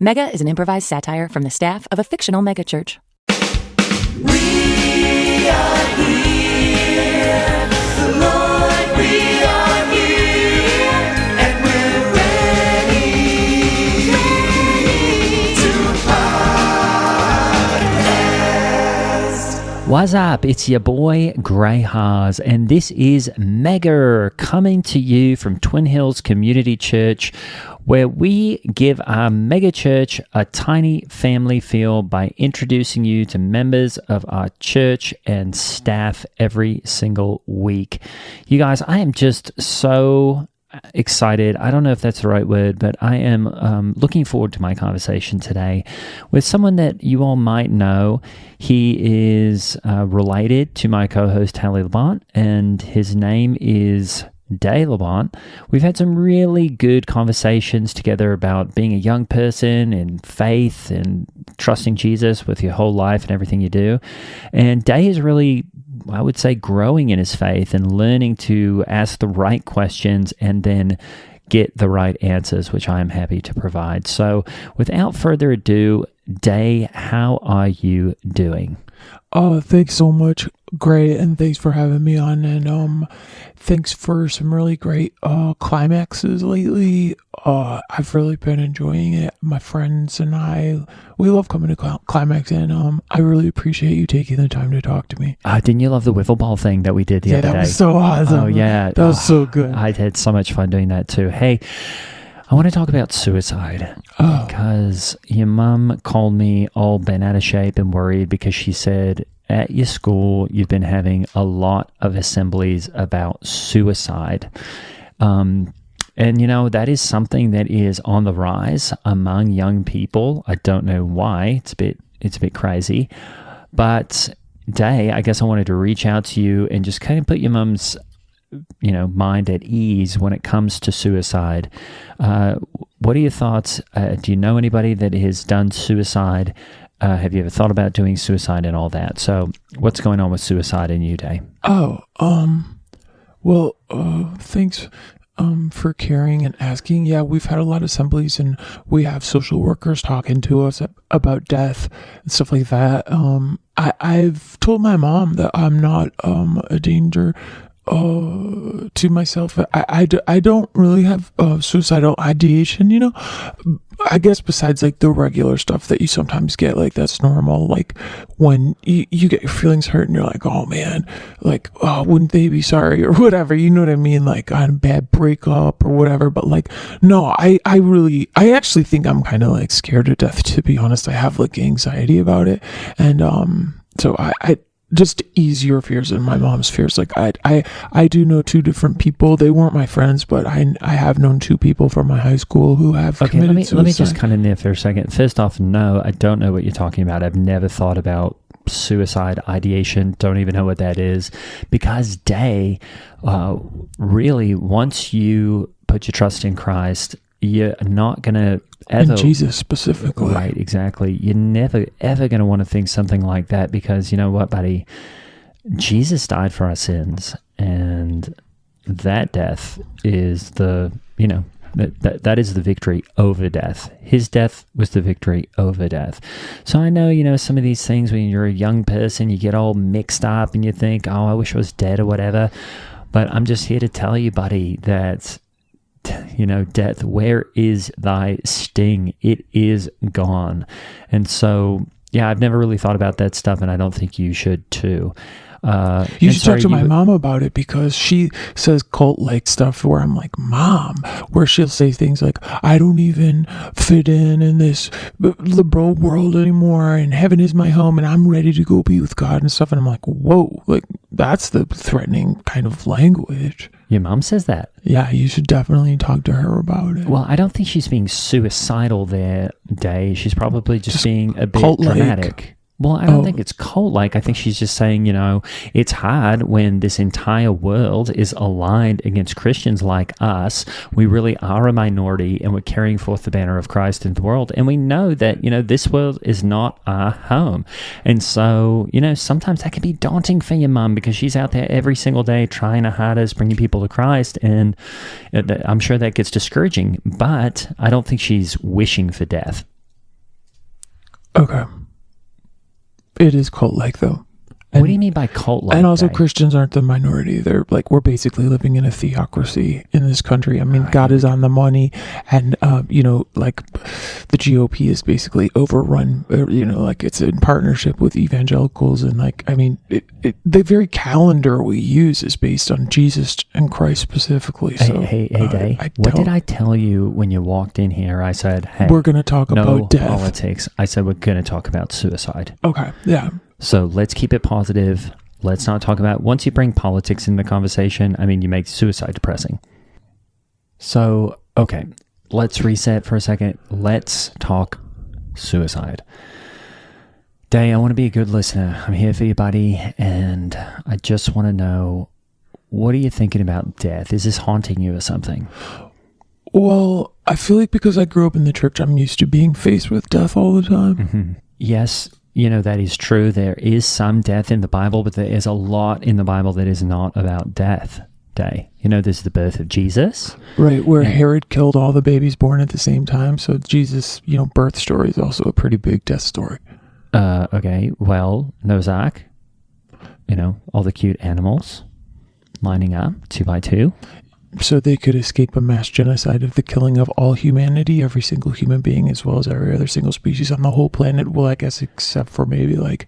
Mega is an improvised satire from the staff of a fictional megachurch. We are here, the Lord, we are here, and we're ready to podcast. What's up? It's your boy Grey Haas, and this is Mega, coming to you from Twin Hills Community Church, where we give our mega church a tiny family feel by introducing you to members of our church and staff every single week. You guys, I am just so excited. I don't know if that's the right word, but I am looking forward to my conversation today with someone that you all might know. He is related to my co-host Halle, and his name is Day Labont. We've had some really good conversations together about being a young person and faith and trusting Jesus with your whole life and everything you do. And Day is really, I would say, growing in his faith and learning to ask the right questions and then get the right answers, which I am happy to provide. So without further ado, Day, how are you doing? Thanks so much, Gray, and thanks for having me on, and thanks for some really great climaxes lately. I've really been enjoying it. My friends and I, we love coming to Climax, and I really appreciate you taking the time to talk to me. Didn't you love the wiffle ball thing that we did the other day? Yeah, that was so awesome. Oh, yeah. That was so good. I had so much fun doing that too. Hey, I want to talk about suicide because your mum called me all bent out of shape and worried because she said at your school you've been having a lot of assemblies about suicide. And, you know, that is something that is on the rise among young people. I don't know why. It's a bit crazy. But, Day, I guess I wanted to reach out to you and just kind of put your mum's mind at ease when it comes to suicide. What are your thoughts? Do you know anybody that has done suicide? Have you ever thought about doing suicide and all that? So what's going on with suicide in you, Day? Thanks for caring and asking. Yeah, we've had a lot of assemblies, and we have social workers talking to us about death and stuff like that. I've told my mom that I'm not a danger to myself. I don't really have suicidal ideation, I guess, besides like the regular stuff that you sometimes get, like that's normal, like when you get your feelings hurt and you're like, oh man, like, oh, wouldn't they be sorry or whatever, you know what I mean, like on a bad breakup or whatever. But like, no, I actually think I'm kind of like scared to death, to be honest. I have like anxiety about it, and so I just ease your fears and my mom's fears. Like I do know two different people. They weren't my friends, but I have known two people from my high school who have committed suicide. Let me just kind of nip for a second. First off, no, I don't know what you're talking about. I've never thought about suicide ideation. Don't even know what that is, because Day, really, once you put your trust in Christ, you're not going to ever... In Jesus specifically. Right, exactly. You're never, ever going to want to think something like that, because you know what, buddy? Jesus died for our sins, and that death is the, that is the victory over death. His death was the victory over death. So I know, some of these things when you're a young person, you get all mixed up and you think, oh, I wish I was dead or whatever. But I'm just here to tell you, buddy, that... death, where is thy sting? It is gone. And so, yeah, I've never really thought about that stuff, and I don't think you should too. You should talk to my mom about it, because she says cult-like stuff where I'm like, Mom, where she'll say things like, I don't even fit in this liberal world anymore, and heaven is my home, and I'm ready to go be with God and stuff. And I'm like, whoa, like that's the threatening kind of language. Your mom says that? Yeah, you should definitely talk to her about it. Well, I don't think she's being suicidal there, Day. She's probably just being a bit cult-like. dramatic. Well, I don't think it's cult-like. I think she's just saying, it's hard when this entire world is aligned against Christians like us. We really are a minority, and we're carrying forth the banner of Christ in the world. And we know that, this world is not our home. And so, sometimes that can be daunting for your mum, because she's out there every single day trying her hardest, bringing people to Christ. And I'm sure that gets discouraging, but I don't think she's wishing for death. Okay. It is cult-like, though. What do you mean by cult-like? And also, Dave? Christians aren't the minority. They're like, we're basically living in a theocracy in this country. I mean, God is on the money, and like the GOP is basically overrun. Like it's in partnership with evangelicals, and like, I mean, the very calendar we use is based on Jesus and Christ specifically. So, Hey, Dave. What did I tell you when you walked in here? I said, hey, we're going to talk no about death. politics. I said we're going to talk about suicide. Okay, yeah. So let's keep it positive. Let's not talk about, once you bring politics in the conversation, I mean, you make suicide depressing. So, okay, let's reset for a second. Let's talk suicide. Day, I want to be a good listener. I'm here for you, buddy. And I just want to know, what are you thinking about death? Is this haunting you or something? Well, I feel like because I grew up in the church, I'm used to being faced with death all the time. Mm-hmm. Yes, that is true. There is some death in the Bible, but there is a lot in the Bible that is not about death. Day. There's the birth of Jesus. Right, where Herod killed all the babies born at the same time. So Jesus, birth story is also a pretty big death story. Okay, well, Noah's Ark, all the cute animals lining up 2 by 2. So they could escape a mass genocide of the killing of all humanity, every single human being, as well as every other single species on the whole planet. Well, I guess except for maybe like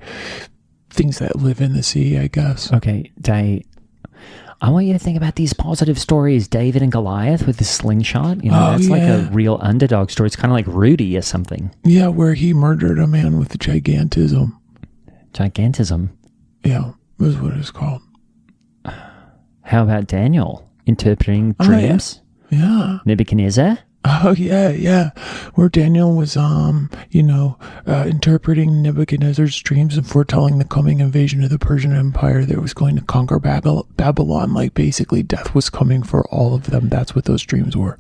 things that live in the sea, I guess. Okay, I want you to think about these positive stories. David and Goliath with the slingshot. That's like a real underdog story. It's kind of like Rudy or something. Yeah, where he murdered a man with gigantism. Gigantism? Yeah, is what it's called. How about Daniel? Interpreting dreams? Yeah. Nebuchadnezzar? Oh, yeah. Where Daniel was, interpreting Nebuchadnezzar's dreams and foretelling the coming invasion of the Persian Empire that was going to conquer Babylon. Like, basically, death was coming for all of them. That's what those dreams were.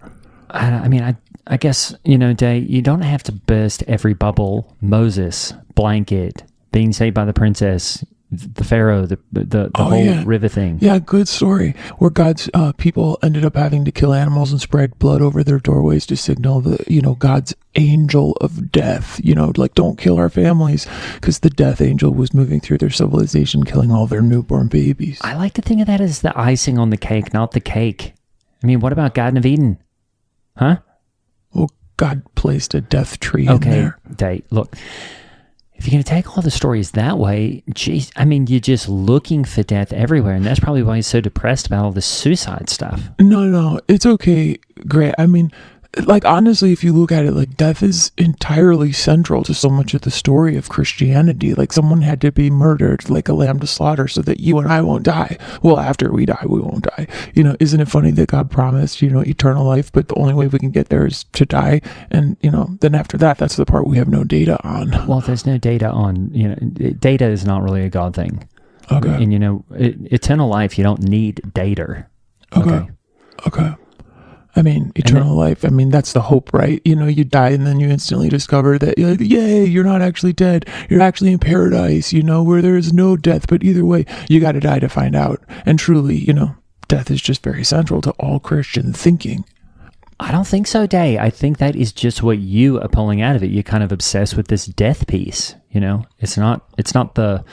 I guess, Day, you don't have to burst every bubble. Moses, blanket, being saved by the princess, the Pharaoh, the whole river thing. Yeah, good story. Where God's people ended up having to kill animals and spread blood over their doorways to signal God's angel of death. Like, don't kill our families, because the death angel was moving through their civilization, killing all their newborn babies. I like to think of that as the icing on the cake, not the cake. I mean, what about Garden of Eden? Huh? Well, God placed a death tree in there. Okay, look. If you're going to take all the stories that way, geez, I mean, you're just looking for death everywhere, and that's probably why you're so depressed about all the suicide stuff. No, it's okay, Grant. I mean, like, honestly, if you look at it, like, death is entirely central to so much of the story of Christianity. Like, someone had to be murdered like a lamb to slaughter so that you and I won't die. Well, after we die, we won't die. Isn't it funny that God promised, eternal life, but the only way we can get there is to die? And, then after that, that's the part we have no data on. Well, there's no data on, data is not really a God thing. Okay. And, eternal life, you don't need data. Okay. I mean, eternal life. I mean, that's the hope, right? You die and then you instantly discover that, yay, you're not actually dead. You're actually in paradise, where there is no death. But either way, you got to die to find out. And truly, death is just very central to all Christian thinking. I don't think so, Day. I think that is just what you are pulling out of it. You're kind of obsessed with this death piece. It's not the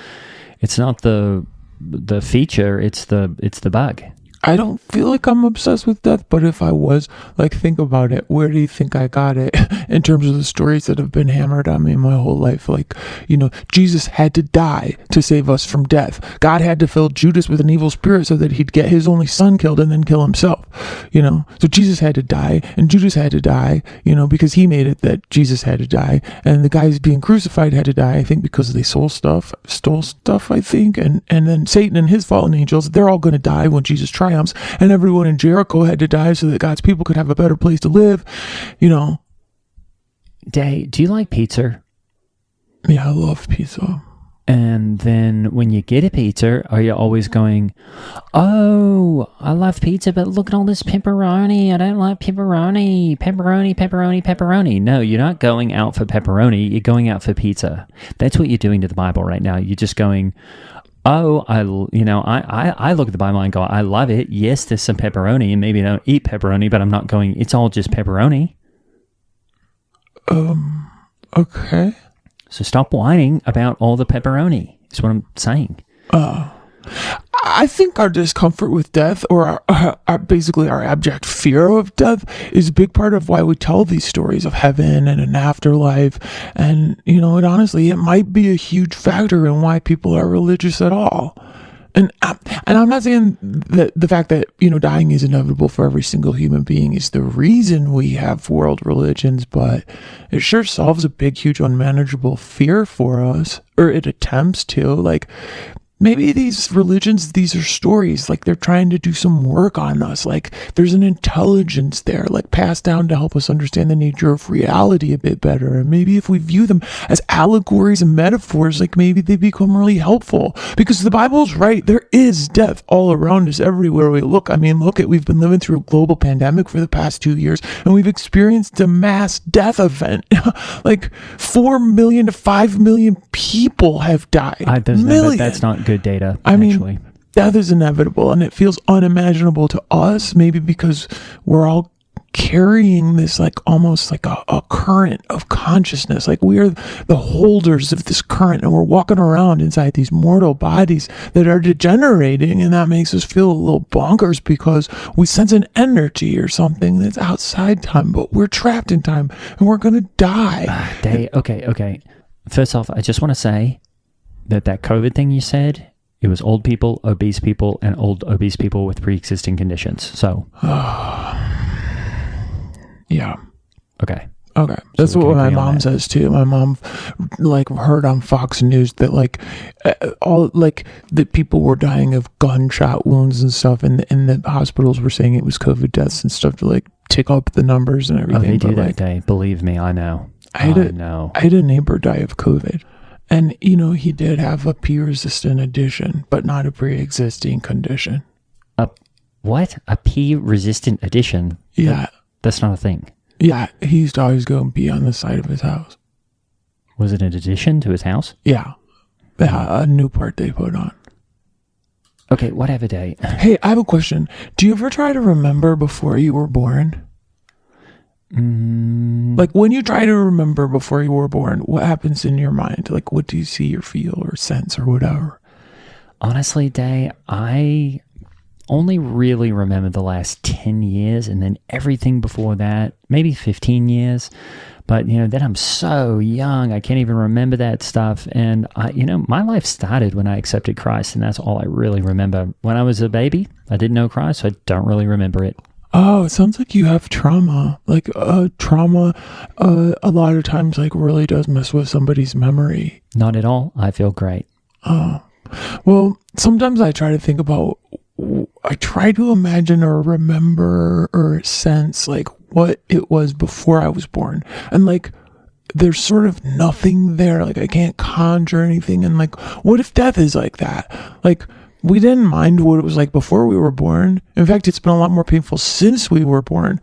feature. It's the bug. I don't feel like I'm obsessed with death, but if I was, like, think about it. Where do you think I got it in terms of the stories that have been hammered on me my whole life? Like, Jesus had to die to save us from death. God had to fill Judas with an evil spirit so that he'd get his only son killed and then kill himself. So Jesus had to die, and Judas had to die, because he made it that Jesus had to die, and the guys being crucified had to die, I think, because they stole stuff, I think, and then Satan and his fallen angels, they're all going to die when Jesus triumphs, and everyone in Jericho had to die so that God's people could have a better place to live. Day, do you like pizza? Yeah, I love pizza. And then when you get a pizza, are you always going, oh, I love pizza, but look at all this pepperoni. I don't like pepperoni. Pepperoni. No, you're not going out for pepperoni. You're going out for pizza. That's what you're doing to the Bible right now. You're just going, oh, I look at the Bible and go, I love it. Yes, there's some pepperoni, and maybe I don't eat pepperoni, but I'm not going, it's all just pepperoni. Okay. So stop whining about all the pepperoni. Is what I'm saying. I think our discomfort with death, or basically our abject fear of death, is a big part of why we tell these stories of heaven and an afterlife. And, it honestly, it might be a huge factor in why people are religious at all. And I'm not saying that the fact that, dying is inevitable for every single human being is the reason we have world religions, but it sure solves a big, huge, unmanageable fear for us, or it attempts to. Like, maybe these religions, these are stories, like they're trying to do some work on us. Like there's an intelligence there, like passed down to help us understand the nature of reality a bit better. And maybe if we view them as allegories and metaphors, like maybe they become really helpful. Because the Bible's right, there is death all around us everywhere we look. I mean, we've been living through a global pandemic for the past 2 years, and we've experienced a mass death event. Like 4 million to 5 million people have died. But that's not good data. I mean, actually. Death is inevitable, and it feels unimaginable to us, maybe because we're all carrying this like almost like a current of consciousness. Like we are the holders of this current, and we're walking around inside these mortal bodies that are degenerating, and that makes us feel a little bonkers because we sense an energy or something that's outside time, but we're trapped in time and we're gonna die. Okay. First off, I just want to say that COVID thing you said, it was old people, obese people, and old obese people with pre-existing conditions. So, yeah. Okay. That's So we what can my agree on mom that. says too. My mom heard on Fox News that that people were dying of gunshot wounds and stuff, and the hospitals were saying it was COVID deaths and stuff to like tick up the numbers and everything. Oh, they do But, that day. Believe me, I know. I had a neighbor die of COVID. And, he did have a P-resistant addition, but not a pre-existing condition. What? A P-resistant addition? Yeah. That's not a thing. Yeah. He used to always go and pee on the side of his house. Was it an addition to his house? Yeah. A new part they put on. Okay, whatever day. Hey, I have a question. Do you ever try to remember before you were born? Like when you try to remember before you were born, what happens in your mind? Like what do you see or feel or sense or whatever? Honestly, Day, I only really remember the last 10 years, and then everything before that, maybe 15 years. But, then I'm so young, I can't even remember that stuff. And, my life started when I accepted Christ, and that's all I really remember. When I was a baby, I didn't know Christ, so I don't really remember it. Oh, it sounds like you have trauma. Like trauma, a lot of times, like really does mess with somebody's memory. Not at all. I feel great. Oh, well, sometimes I try to think about, I try to imagine or remember or sense like what it was before I was born. And like, there's sort of nothing there. Like I can't conjure anything. And like, what if death is like that? Like, we didn't mind what it was like before we were born. In fact, it's been a lot more painful since we were born.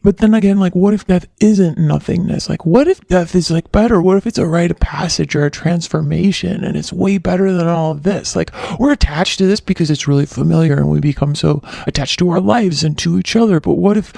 But then again, like, what if death isn't nothingness? Like, what if death is like better? What if it's a rite of passage or a transformation and it's way better than all of this? Like, we're attached to this because it's really familiar and we become so attached to our lives and to each other. But what if,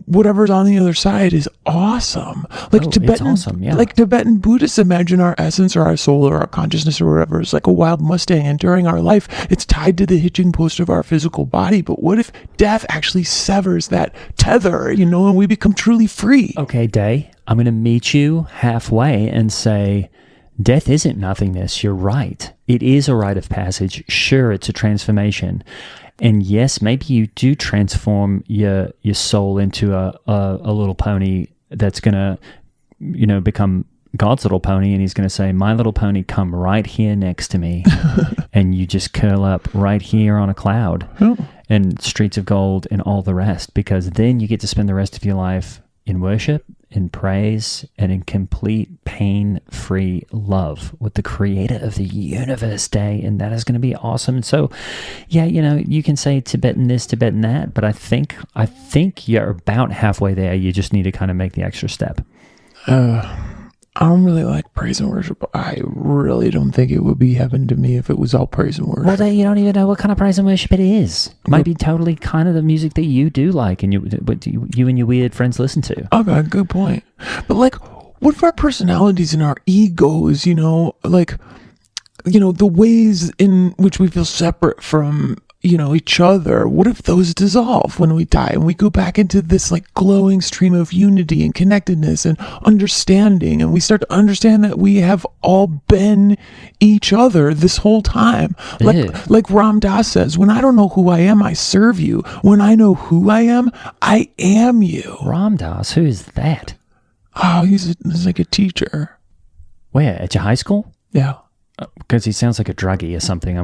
whatever's on the other side is awesome? Like it's awesome, yeah. Like Tibetan Buddhists imagine our essence or our soul or our consciousness or whatever is like a wild Mustang, and during our life, it's tied to the hitching post of our physical body. But what if death actually severs that tether, and we become truly free? Okay, Day, I'm going to meet you halfway and say, death isn't nothingness. You're right. It is a rite of passage. Sure, it's a transformation. And yes, maybe you do transform your soul into a little pony that's going to, become God's little pony, and he's going to say, my little pony, come right here next to me. And you just curl up right here on a cloud. Oh. And streets of gold and all the rest, because then you get to spend the rest of your life in worship, in praise, and in complete pain-free love with the creator of the universe, Day, and that is going to be awesome. And so, yeah, you can say Tibetan this, Tibetan that, but I think you're about halfway there. You just need to kind of make the extra step. I don't really like praise and worship. I really don't think it would be heaven to me if it was all praise and worship. Well, then you don't even know what kind of praise and worship it is. It might be totally kind of the music that you do like and you and your weird friends listen to. Okay, good point. But like, what if our personalities and our egos, like, the ways in which we feel separate from, each other, what if those dissolve when we die and we go back into this like glowing stream of unity and connectedness and understanding, and we start to understand that we have all been each other this whole time? Like Ram Dass says, when I don't know who I am, I serve you. When I know who I am you. Ram Dass, who is that? Oh, he's like a teacher. Where, at your high school? Yeah. Because he sounds like a druggie or something.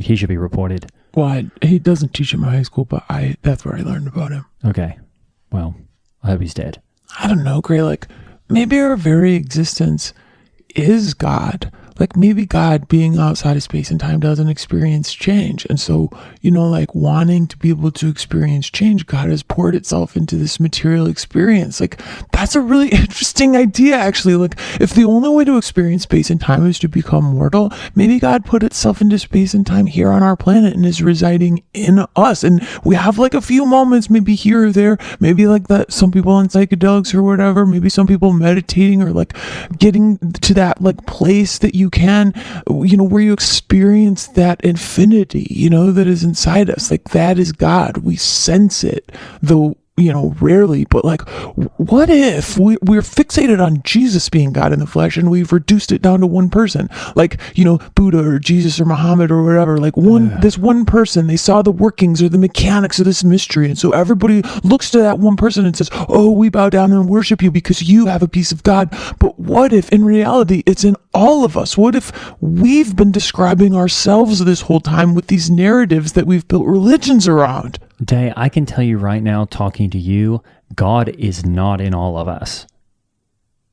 He should be reported. Well, he doesn't teach in my high school, but that's where I learned about him. Okay. Well, I hope he's dead. I don't know, Gray. Like, maybe our very existence is God. Like, maybe God being outside of space and time doesn't experience change. And so, like wanting to be able to experience change, God has poured itself into this material experience. Like, that's a really interesting idea, actually. Like, if the only way to experience space and time is to become mortal, maybe God put itself into space and time here on our planet and is residing in us. And we have like a few moments, maybe here or there, maybe like that, some people on psychedelics or whatever, maybe some people meditating or like getting to that like place that you can, where you experience that infinity, that is inside us. Like, that is God. We sense it, though, rarely. But like, what if we're fixated on Jesus being God in the flesh and we've reduced it down to one person, like, Buddha or Jesus or Muhammad or whatever, like this one person, they saw the workings or the mechanics of this mystery. And so everybody looks to that one person and says, oh, we bow down and worship you because you have a piece of God. But what if in reality it's in all of us? What if we've been describing ourselves this whole time with these narratives that we've built religions around? Day, I can tell you right now, talking to you, God is not in all of us.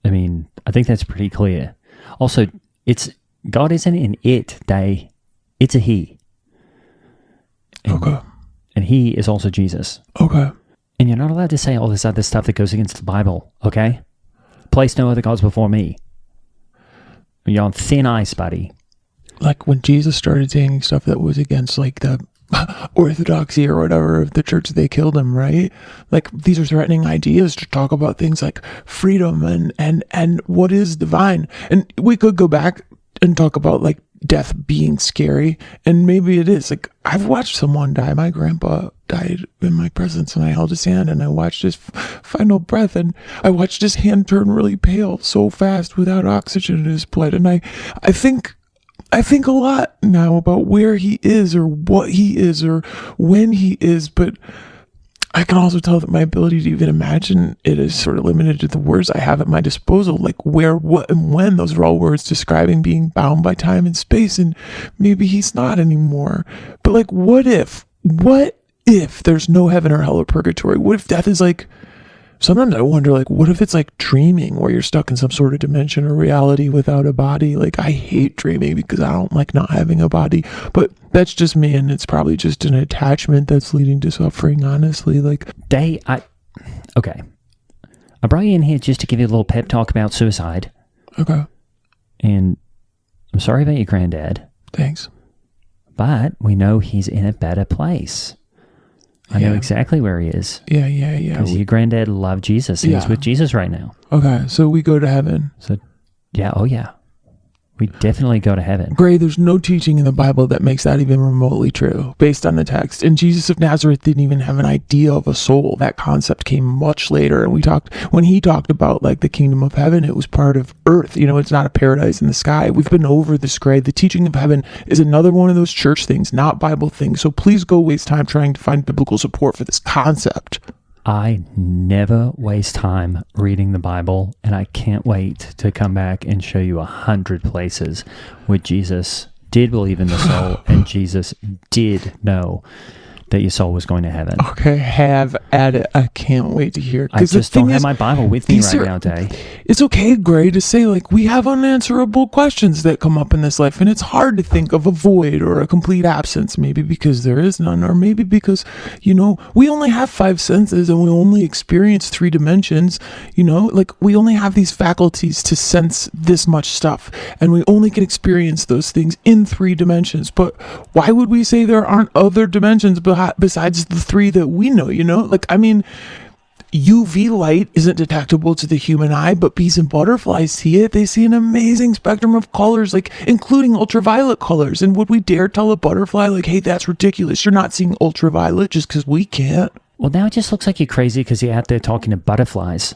I mean, I think that's pretty clear. Also, God isn't in it, Day. It's a he. Okay. And he is also Jesus. Okay. And you're not allowed to say all this other stuff that goes against the Bible, okay? Place no other gods before me. You're on thin ice, buddy. Like when Jesus started saying stuff that was against like the orthodoxy or whatever of the church, they killed him, right? Like, these are threatening ideas to talk about things like freedom and what is divine. And we could go back and talk about like death being scary, and maybe it is. Like, I've watched someone die. My grandpa died in my presence, and I held his hand and I watched his final breath, and I watched his hand turn really pale so fast without oxygen in his blood. And I think a lot now about where he is or what he is or when he is, but I can also tell that my ability to even imagine it is sort of limited to the words I have at my disposal, like where, what, and when. Those are all words describing being bound by time and space, and maybe he's not anymore. But like, what if there's no heaven or hell or purgatory? What if death is like, sometimes I wonder, like, what if it's like dreaming, where you're stuck in some sort of dimension or reality without a body? Like, I hate dreaming because I don't like not having a body, but that's just me, and it's probably just an attachment that's leading to suffering, honestly. Like, okay. I brought you in here just to give you a little pep talk about suicide. Okay. And I'm sorry about your granddad. Thanks. But we know he's in a better place. I know exactly where he is. Yeah. Because your granddad loved Jesus. And he's with Jesus right now. Okay, so we go to heaven. So, yeah. We definitely go to heaven. Gray, there's no teaching in the Bible that makes that even remotely true, based on the text. And Jesus of Nazareth didn't even have an idea of a soul. That concept came much later. And when he talked about like the kingdom of heaven, it was part of earth. It's not a paradise in the sky. We've been over this, Gray. The teaching of heaven is another one of those church things, not Bible things. So please go waste time trying to find biblical support for this concept. I never waste time reading the Bible, and I can't wait to come back and show you 100 places where Jesus did believe in the soul and Jesus did know that your soul was going to heaven. Okay, have at it. I can't wait to hear it. I just don't have my Bible with me right now, Day. It's okay, Gray, to say, like, we have unanswerable questions that come up in this life, and it's hard to think of a void or a complete absence, maybe because there is none, or maybe because, we only have 5 senses and we only experience 3 dimensions, like, we only have these faculties to sense this much stuff, and we only can experience those things in 3 dimensions. But why would we say there aren't other dimensions besides the 3 that we know? Like, I mean, UV light isn't detectable to the human eye, but bees and butterflies see it. They see an amazing spectrum of colors, like including ultraviolet colors. And would we dare tell a butterfly, like, hey, that's ridiculous, you're not seeing ultraviolet just because we can't? Well, now it just looks like you're crazy because you're out there talking to butterflies.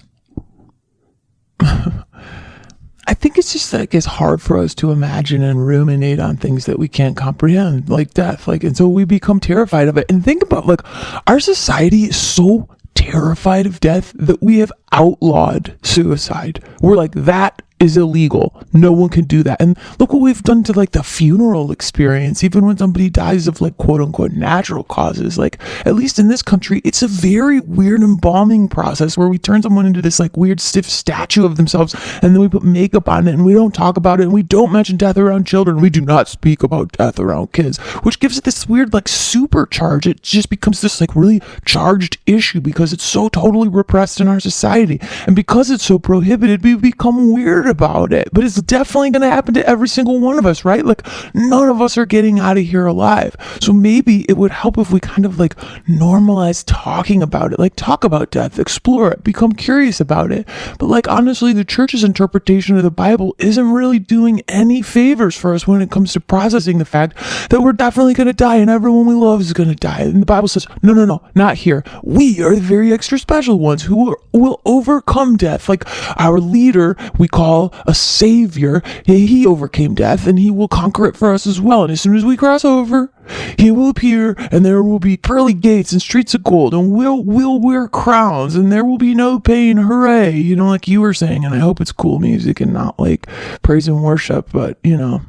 I think it's just like it's hard for us to imagine and ruminate on things that we can't comprehend, like death. Like, and so we become terrified of it. And think about, like, our society is so terrified of death that we have outlawed suicide. We're like, that is illegal. No one can do that. And look what we've done to, like, the funeral experience. Even when somebody dies of, like, quote unquote natural causes, like, at least in this country, it's a very weird embalming process where we turn someone into this, like, weird stiff statue of themselves, and then we put makeup on it, and we don't talk about it, and we don't mention death around children. We do not speak about death around kids, which gives it this weird, like, supercharge. It just becomes this, like, really charged issue because it's so totally repressed in our society. And because it's so prohibited, we become weird about it. But it's definitely going to happen to every single one of us, right? Like, none of us are getting out of here alive. So maybe it would help if we kind of, like, normalize talking about it. Like, talk about death, explore it, become curious about it. But, like, honestly, the church's interpretation of the Bible isn't really doing any favors for us when it comes to processing the fact that we're definitely going to die and everyone we love is going to die. And the Bible says, no, not here. We are the very extra special ones who will overcome death. Like, our leader, we call a savior. He overcame death and he will conquer it for us as well. And as soon as we cross over, he will appear and there will be pearly gates and streets of gold, and we'll wear crowns and there will be no pain. Hooray. You know, like you were saying. And I hope it's cool music and not like praise and worship, but you know.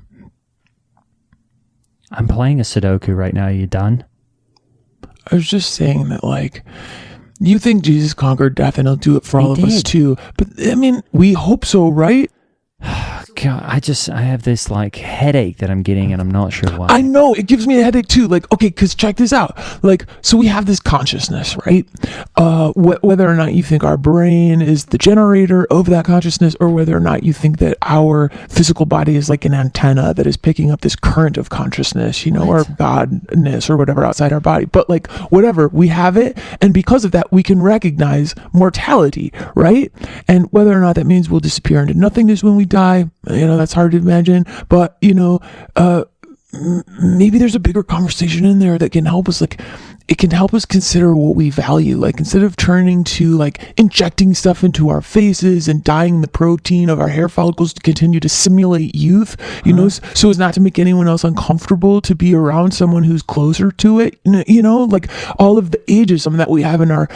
I'm playing a Sudoku right now. Are you done? I was just saying that, like, you think Jesus conquered death and he'll do it for all of us too. But I mean, we hope so, right? God, I have this, like, headache that I'm getting and I'm not sure why. I know, it gives me a headache too. Like, okay, because check this out. Like, so we have this consciousness, right? Whether or not you think our brain is the generator of that consciousness, or whether or not you think that our physical body is like an antenna that is picking up this current of consciousness, you know, or godness or whatever outside our body. But, like, whatever, we have it. And because of that, we can recognize mortality, right? And whether or not that means we'll disappear into nothingness when we die, you know, that's hard to imagine. But, you know, maybe there's a bigger conversation in there that can help us, like, it can help us consider what we value. Like, instead of turning to, like, injecting stuff into our faces and dyeing the protein of our hair follicles to continue to simulate youth, you know, so as not to make anyone else uncomfortable to be around someone who's closer to it, you know, like all of the ageism that we have in our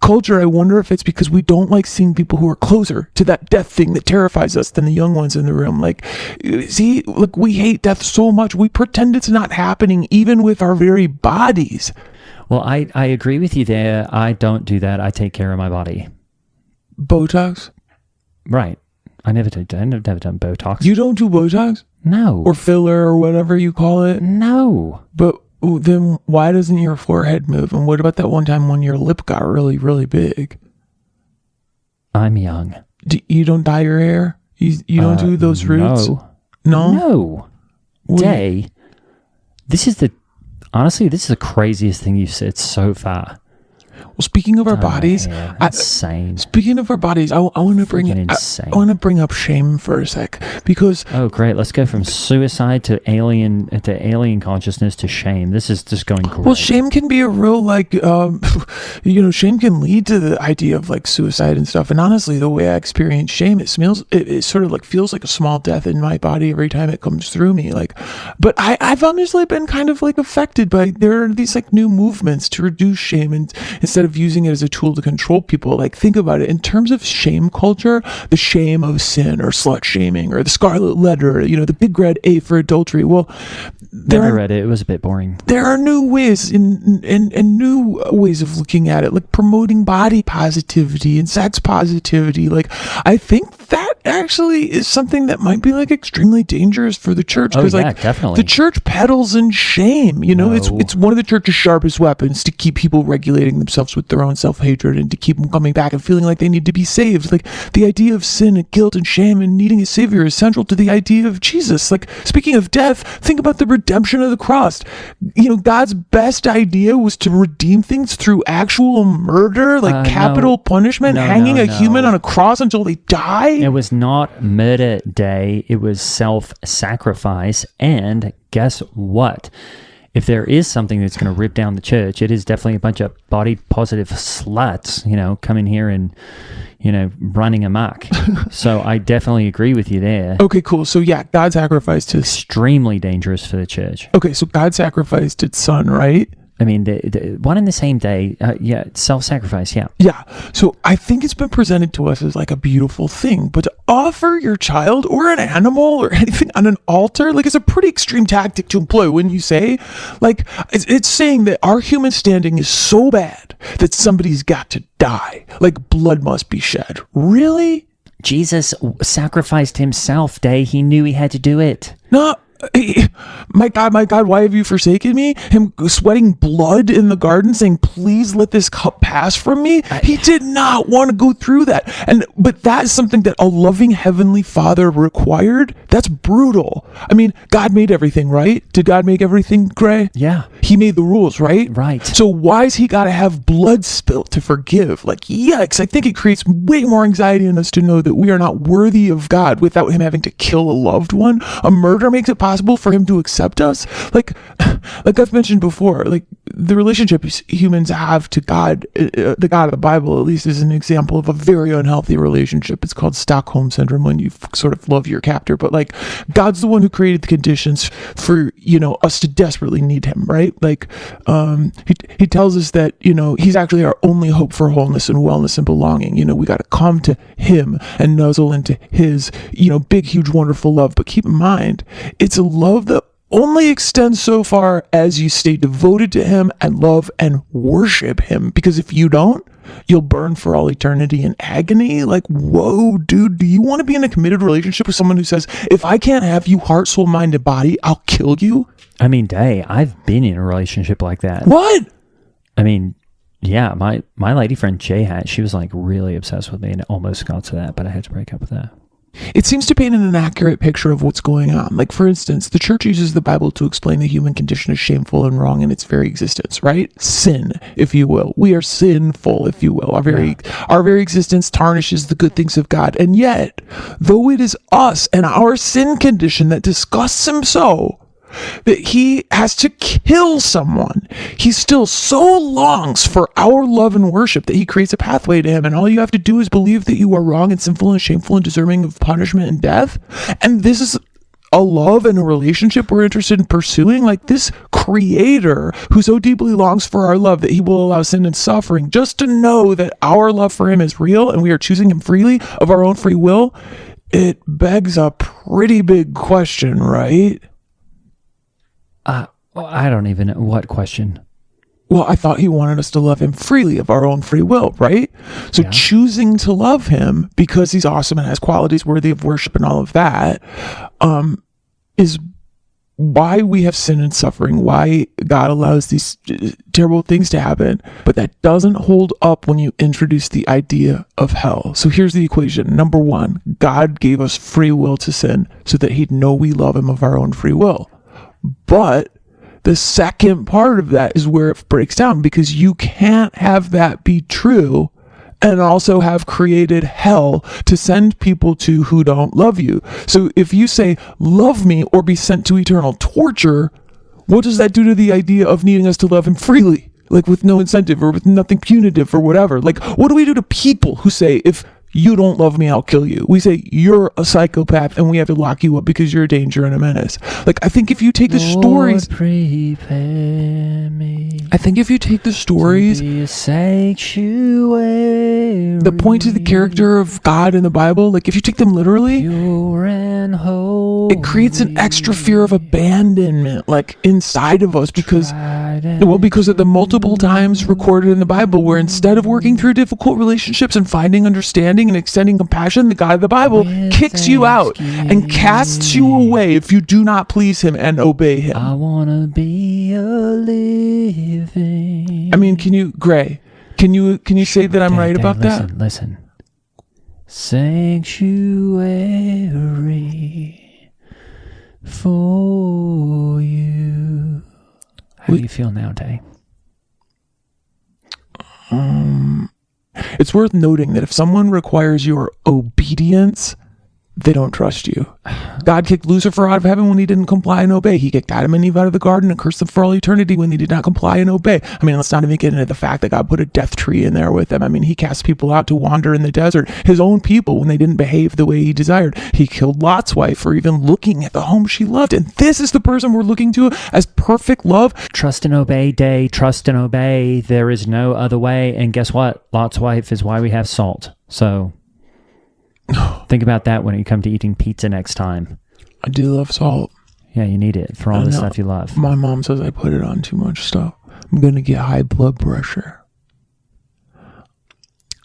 culture. I wonder if it's because we don't like seeing people who are closer to that death thing that terrifies us than the young ones in the room. Like, see, look, we hate death so much. We pretend it's not happening even with our very bodies. Well, I agree with you there. I don't do that. I take care of my body. Botox? Right. I've never done Botox. You don't do Botox? No. Or filler or whatever you call it? No. But then why doesn't your forehead move? And what about that one time when your lip got really, really big? I'm young. You don't dye your hair? You don't do those roots? No? No. Day, honestly, this is the craziest thing you've said so far. Well, speaking of our bodies, insane. Speaking of our bodies, I want to bring up shame for a sec, because great, let's go from suicide to alien consciousness to shame. This is just going great. Well, shame can be a real, like, shame can lead to the idea of, like, suicide and stuff. And honestly, the way I experience shame, it sort of like feels like a small death in my body every time it comes through me. Like, but I've honestly been kind of, like, affected by, there are these, like, new movements to reduce shame, and instead of using it as a tool to control people. Like, think about it in terms of shame culture, the shame of sin or slut shaming or the scarlet letter, you know, the big red A for adultery. Well, I read it. It was a bit boring. There are new ways and new ways of looking at it, like promoting body positivity and sex positivity. Like, I think that actually is something that might be like extremely dangerous for the church. Oh, yeah, like definitely. the church peddles in shame. You know, it's one of the church's sharpest weapons to keep people regulating themselves with their own self-hatred and to keep them coming back and feeling like they need to be saved. Like the idea of sin and guilt and shame and needing a savior is central to the idea of Jesus. Like speaking of death, think about the redemption of the cross. You know, God's best idea was to redeem things through actual murder, like capital punishment, hanging a human on a cross until they die. It was not murder day. It was self-sacrifice. And guess what? If there is something that's going to rip down the church, it is definitely a bunch of body positive sluts, you know, coming here and, you know, running amok. So I definitely agree with you there. Okay, cool. So yeah, God sacrificed his... Extremely dangerous for the church. Okay, so God sacrificed its son, right? I mean, the one in the same day, self-sacrifice, yeah. Yeah, so I think it's been presented to us as like a beautiful thing, but to offer your child or an animal or anything on an altar, like it's a pretty extreme tactic to employ, wouldn't you say? Like, it's saying that our human standing is so bad that somebody's got to die. Like, blood must be shed. Really? Jesus sacrificed himself day he knew he had to do it. No. My God, why have you forsaken me? Him sweating blood in the garden saying, please let this cup pass from me. He did not want to go through that. But that is something that a loving heavenly father required. That's brutal. I mean, God made everything, right? Did God make everything, Gray? Yeah. He made the rules, right? Right. So why's he got to have blood spilt to forgive? Like, yikes. I think it creates way more anxiety in us to know that we are not worthy of God without him having to kill a loved one. A murder makes it possible for him to accept us. Like I've mentioned before, like the relationship humans have to God, the God of the Bible at least, is an example of a very unhealthy relationship. It's called Stockholm syndrome, when you sort of love your captor, but like God's the one who created the conditions for, you know, us to desperately need him, right? Like he tells us that, you know, he's actually our only hope for wholeness and wellness and belonging. You know, we got to come to him and nuzzle into his, you know, big, huge, wonderful love. But keep in mind, it's a love that only extends so far as you stay devoted to him and love and worship him. Because if you don't, you'll burn for all eternity in agony. Like, whoa, dude, do you want to be in a committed relationship with someone who says, if I can't have you heart, soul, mind, and body, I'll kill you? I mean, I've been in a relationship like that. What? I mean, yeah, my lady friend Jay she was like really obsessed with me and it almost got to that, but I had to break up with that. It seems to paint an inaccurate picture of what's going on. Like, for instance, the church uses the Bible to explain the human condition as shameful and wrong in its very existence, right? Sin, if you will. We are sinful, if you will. Our very existence tarnishes the good things of God. And yet, though it is us and our sin condition that disgusts him so, that he has to kill someone, he still so longs for our love and worship that he creates a pathway to him, and all you have to do is believe that you are wrong and sinful and shameful and deserving of punishment and death. And this is a love and a relationship we're interested in pursuing. Like, this creator who so deeply longs for our love that he will allow sin and suffering just to know that our love for him is real and we are choosing him freely of our own free will. It begs a pretty big question, right? I don't even know. What question? Well, I thought he wanted us to love him freely of our own free will, right? So choosing to love him because he's awesome and has qualities worthy of worship and all of that, is why we have sin and suffering, why God allows these terrible things to happen. But that doesn't hold up when you introduce the idea of hell. So here's the equation. Number one, God gave us free will to sin so that he'd know we love him of our own free will. But the second part of that is where it breaks down, because you can't have that be true and also have created hell to send people to who don't love you. So if you say, love me or be sent to eternal torture, what does that do to the idea of needing us to love him freely? Like, with no incentive or with nothing punitive or whatever. Like, what do we do to people who say, if you don't love me, I'll kill you? We say, you're a psychopath and we have to lock you up because you're a danger and a menace. Like, I think if you take the stories... prepare me. I think if you take the stories... to be a sanctuary. The point of the character of God in the Bible, like, if you take them literally... pure and holy. It creates an extra fear of abandonment, like, inside of us, because of the multiple times recorded in the Bible where instead of working through difficult relationships and finding understanding understanding and extending compassion, the God of the Bible With kicks you out and casts you away if you do not please him and obey him. I want to be a living. I mean, can you say that I'm right about that? Listen. Sanctuary for you. How do you feel now, Day? It's worth noting that if someone requires your obedience, they don't trust you. God kicked Lucifer out of heaven when he didn't comply and obey. He kicked Adam and Eve out of the garden and cursed them for all eternity when they did not comply and obey. I mean, let's not even get into the fact that God put a death tree in there with them. I mean, he cast people out to wander in the desert, his own people, when they didn't behave the way he desired. He killed Lot's wife for even looking at the home she loved. And this is the person we're looking to as perfect love. Trust and obey, Day. Trust and obey. There is no other way. And guess what? Lot's wife is why we have salt. So think about that when you come to eating pizza next time. I do love salt. Yeah, you need it for all the stuff you love. My mom says I put it on too much stuff. I'm going to get high blood pressure.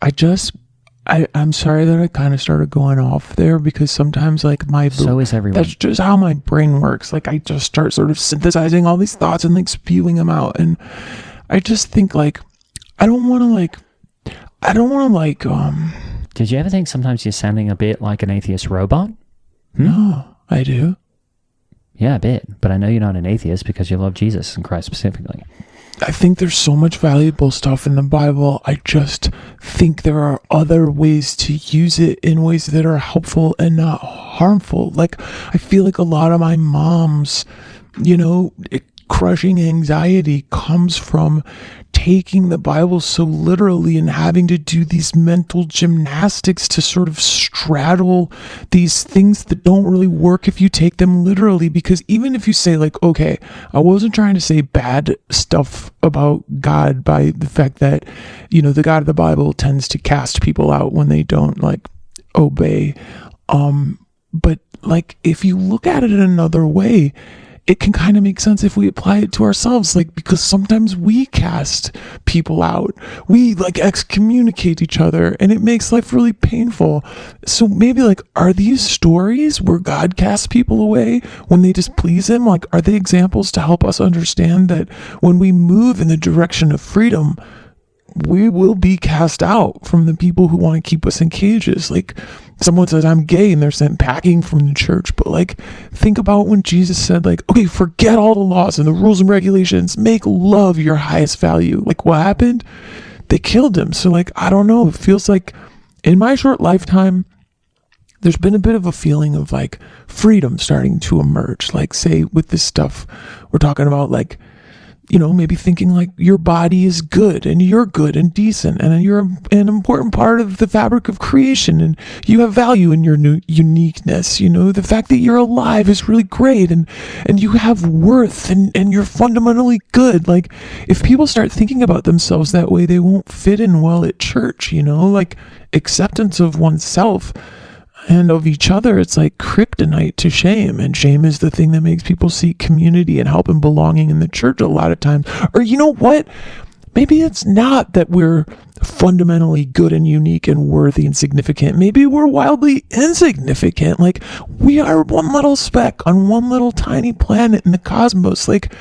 I'm sorry that I kind of started going off there because sometimes So is everyone. That's just how my brain works. Like I just start sort of synthesizing all these thoughts and like spewing them out. And I just think like, I don't want to Did you ever think sometimes you're sounding a bit like an atheist robot? No, I do. Yeah, a bit. But I know you're not an atheist because you love Jesus and Christ specifically. I think there's so much valuable stuff in the Bible. I just think there are other ways to use it in ways that are helpful and not harmful. Like, I feel like a lot of my mom's, crushing anxiety comes from taking the Bible so literally and having to do these mental gymnastics to sort of straddle these things that don't really work if you take them literally. Because even if you say like, okay, I wasn't trying to say bad stuff about God by the fact that, the God of the Bible tends to cast people out when they don't like obey. But like, if you look at it in another way, it can kind of make sense if we apply it to ourselves, like, because sometimes we cast people out. We like excommunicate each other and it makes life really painful. So maybe like, are these stories where God casts people away when they displease him? Like, are they examples to help us understand that when we move in the direction of freedom, we will be cast out from the people who want to keep us in cages? Like, someone says I'm gay and they're sent packing from the church, but like, think about when Jesus said like, okay, forget all the laws and the rules and regulations, make love your highest value. Like, what happened? They killed him. So like, I don't know, it feels like in my short lifetime there's been a bit of a feeling of like freedom starting to emerge. Like, say with this stuff we're talking about, like, maybe thinking like your body is good and you're good and decent and you're an important part of the fabric of creation and you have value in your uniqueness. The fact that you're alive is really great and you have worth and you're fundamentally good. Like, if people start thinking about themselves that way, they won't fit in well at church, like acceptance of oneself and of each other, it's like kryptonite to shame. And shame is the thing that makes people seek community and help and belonging in the church a lot of times. Or you know what? Maybe it's not that we're fundamentally good and unique and worthy and significant. Maybe we're wildly insignificant. Like, we are one little speck on one little tiny planet in the cosmos. Like,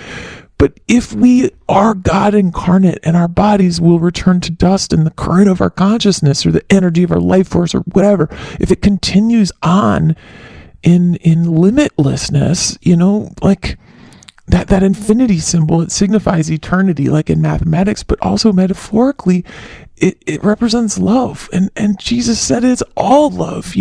but if we are God incarnate and our bodies will return to dust and the current of our consciousness or the energy of our life force or whatever, if it continues on in limitlessness, like that infinity symbol, it signifies eternity, like in mathematics, but also metaphorically, it represents love. And Jesus said it's all love,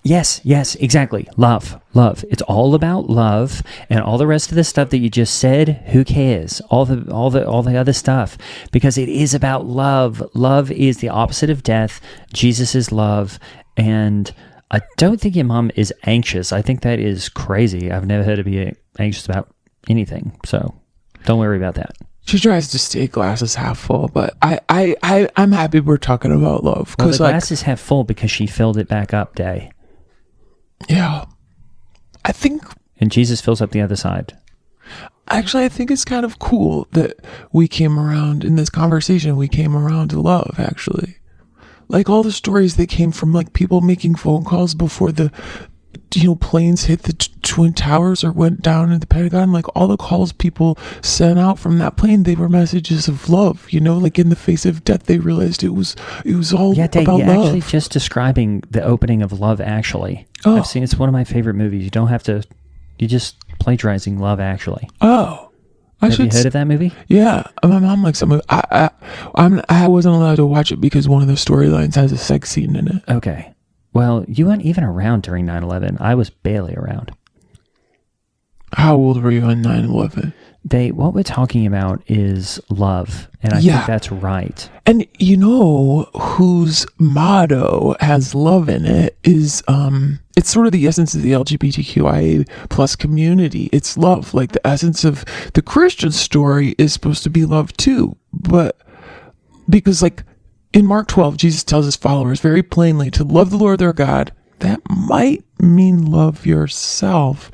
Yes, exactly. Love. It's all about love, and all the rest of the stuff that you just said, who cares? All the other stuff, because it is about love. Love is the opposite of death. Jesus is love, and I don't think your mom is anxious. I think that is crazy. I've never heard her be anxious about anything, so don't worry about that. She tries to stay glasses half full, but I'm happy we're talking about love. Well, the glass is half full because she filled it back up, Day. Yeah. I think... And Jesus fills up the other side. Actually, I think it's kind of cool that we came around in this conversation. We came around to love, actually. like all the stories that came from like people making phone calls before the planes hit the twin towers or went down in the Pentagon, like all the calls people sent out from that plane, they were messages of love, like in the face of death they realized it was all Dave, about you're love. actually just describing the opening of Love Actually. Oh. I've seen, it's one of my favorite movies. You don't have to, you're just plagiarizing Love Actually. Oh, Have you heard of that movie? Yeah, my mom likes that movie. I wasn't allowed to watch it because one of the storylines has a sex scene in it. Okay. Well, you weren't even around during 9/11. I was barely around. How old were you on 9/11? What we're talking about is love, and I think that's right. And whose motto has love in it is, it's sort of the essence of the LGBTQIA plus community. It's love. Like the essence of the Christian story is supposed to be love too. But because like in Mark 12, Jesus tells his followers very plainly to love the Lord their God. That might mean love yourself.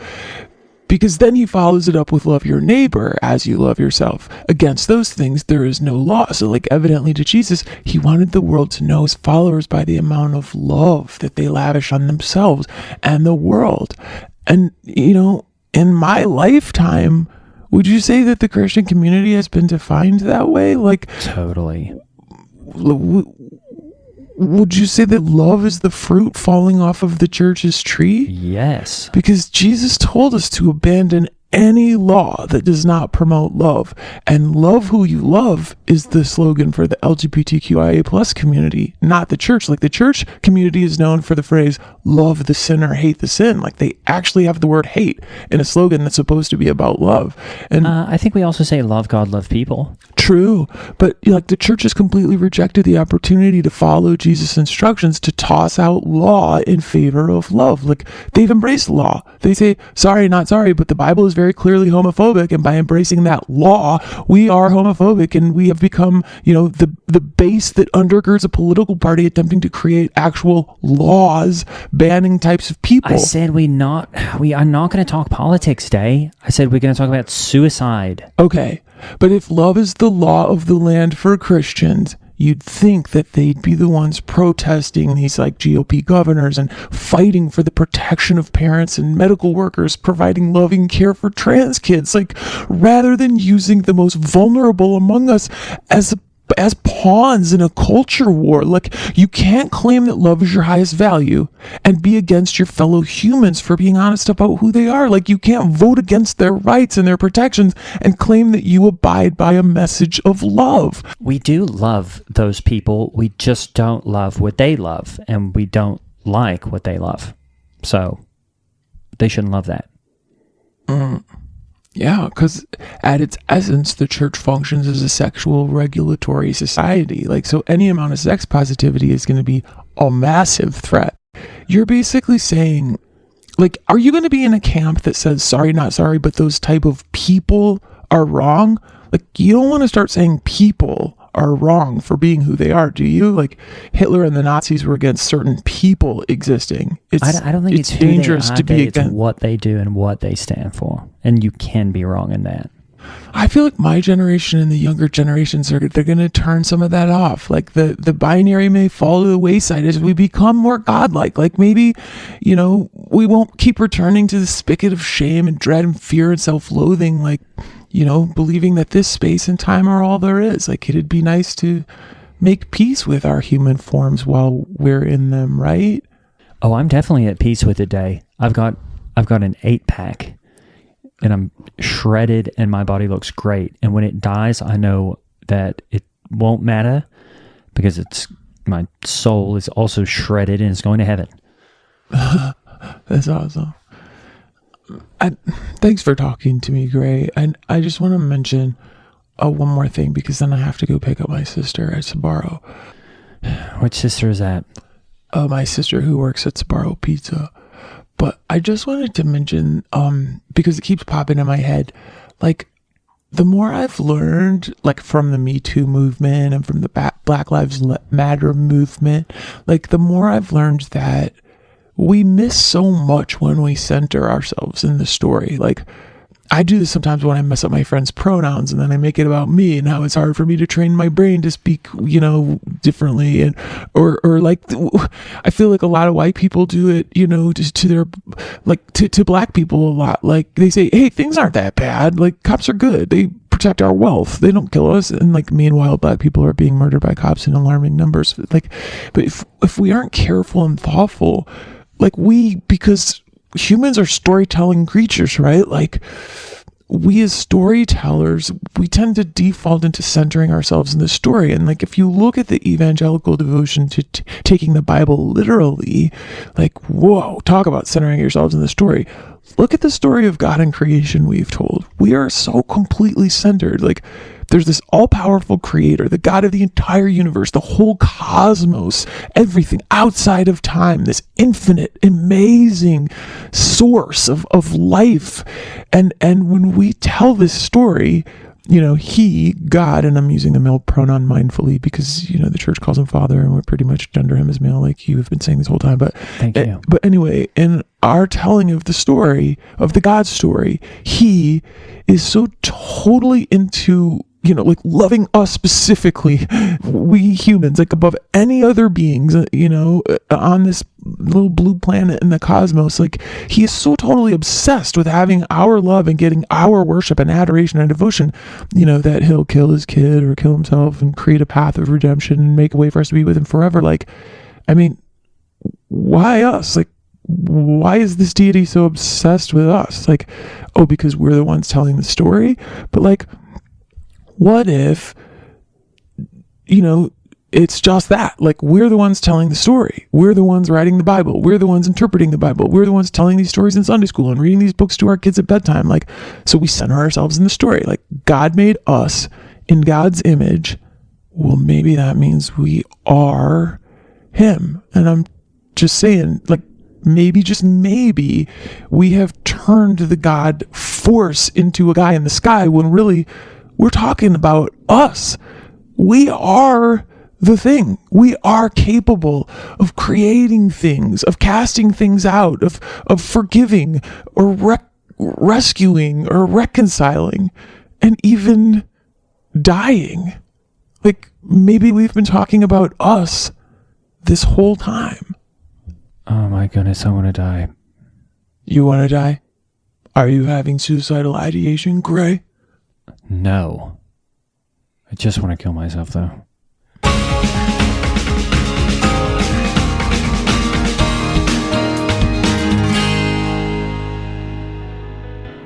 Because then he follows it up with love your neighbor as you love yourself. Against those things, there is no law. So like evidently to Jesus, he wanted the world to know his followers by the amount of love that they lavish on themselves and the world. And, in my lifetime, would you say that the Christian community has been defined that way? Like, Totally. Would you say that love is the fruit falling off of the church's tree? Yes. Because Jesus told us to abandon any law that does not promote love. And love who you love is the slogan for the LGBTQIA plus community, not the church. Like the church community is known for the phrase, love the sinner, hate the sin. Like they actually have the word hate in a slogan that's supposed to be about love. And I think we also say love God, love people. True, but like the church has completely rejected the opportunity to follow Jesus' instructions to toss out law in favor of love. Like they've embraced law. They say, sorry, not sorry, but the Bible is very clearly homophobic, and by embracing that law, we are homophobic, and we have become, the base that undergirds a political party attempting to create actual laws banning types of people. I said we are not going to talk politics, Day. I said we're going to talk about suicide. Okay, but if love is the law of the land for Christians, you'd think that they'd be the ones protesting these like GOP governors and fighting for the protection of parents and medical workers, providing loving care for trans kids, like rather than using the most vulnerable among us as pawns in a culture war. Like you can't claim that love is your highest value and be against your fellow humans for being honest about who they are. Like you can't vote against their rights and their protections and claim that you abide by a message of love. We do love those people. We just don't love what they love, and we don't like what they love. So they shouldn't love that. Yeah, because at its essence, the church functions as a sexual regulatory society. Like, so any amount of sex positivity is going to be a massive threat. You're basically saying, like, are you going to be in a camp that says, sorry, not sorry, but those type of people are wrong? Like, you don't want to start saying people are wrong for being who they are, do you? Like Hitler and the Nazis were against certain people existing. I don't think it's dangerous to be against. It's what they do and what they stand for, and you can be wrong in that. I feel like my generation and the younger generations they're going to turn some of that off. Like the binary may fall to the wayside as we become more godlike. Like maybe, we won't keep returning to the spigot of shame and dread and fear and self-loathing. Like, believing that this space and time are all there is. Like it'd be nice to make peace with our human forms while we're in them, right? Oh, I'm definitely at peace with it, Day. I've got an 8-pack. And I'm shredded and my body looks great. And when it dies, I know that it won't matter because my soul is also shredded and it's going to heaven. That's awesome. Thanks for talking to me, Gray. And I just want to mention one more thing because then I have to go pick up my sister at Sbarro. Which sister is that? My sister who works at Sbarro Pizza. But I just wanted to mention, because it keeps popping in my head, like, the more I've learned, like, from the Me Too movement and from the Black Lives Matter movement, like, the more I've learned that we miss so much when we center ourselves in the story. Like, I do this sometimes when I mess up my friends' pronouns and then I make it about me and how it's hard for me to train my brain to speak, differently. And, or like, I feel like a lot of white people do it, just to their, like to black people a lot. Like they say, hey, things aren't that bad. Like cops are good. They protect our wealth. They don't kill us. And like, meanwhile, black people are being murdered by cops in alarming numbers. Like, but if we aren't careful and thoughtful, like because humans are storytelling creatures, right? Like we as storytellers, we tend to default into centering ourselves in the story. And like, if you look at the evangelical devotion to taking the Bible literally, like, whoa, talk about centering yourselves in the story. Look at the story of God and creation we've told. We are so completely centered. Like there's this all-powerful creator, the God of the entire universe, the whole cosmos, everything outside of time, this infinite, amazing source of life. And when we tell this story, he, God, and I'm using the male pronoun mindfully because, the church calls him father and we pretty much gender him as male, like you have been saying this whole time. But Thank you. But anyway, in our telling of the story, of the God story, he is so totally into, like loving us specifically, we humans, like above any other beings, on this little blue planet in the cosmos. Like he is so totally obsessed with having our love and getting our worship and adoration and devotion, that he'll kill his kid or kill himself and create a path of redemption and make a way for us to be with him forever. Like, I mean, why us? Like, why is this deity so obsessed with us? Like, oh, because we're the ones telling the story? But like, what if, it's just that, like, we're the ones telling the story. We're the ones writing the Bible. We're the ones interpreting the Bible. We're the ones telling these stories in Sunday school and reading these books to our kids at bedtime. Like, so we center ourselves in the story. Like, God made us in God's image. Well, maybe that means we are him. And I'm just saying, like, maybe, just maybe, we have turned the God force into a guy in the sky when really we're talking about us. We are the thing. We are capable of creating things, of casting things out, of forgiving or rescuing or reconciling and even dying. Like maybe we've been talking about us this whole time. Oh my goodness, I want to die. You want to die? Are you having suicidal ideation, Gray? No. I just want to kill myself, though.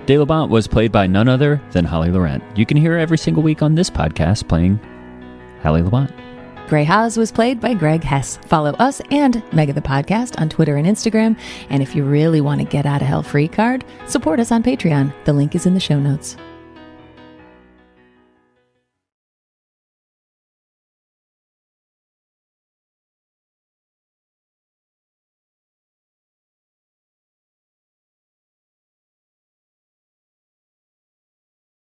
De Labant was played by none other than Halle Laurent. You can hear her every single week on this podcast playing Halle Labant. Grey Haas was played by Greg Hess. Follow us and Mega the Podcast on Twitter and Instagram. And if you really want to get out of hell free card, support us on Patreon. The link is in the show notes.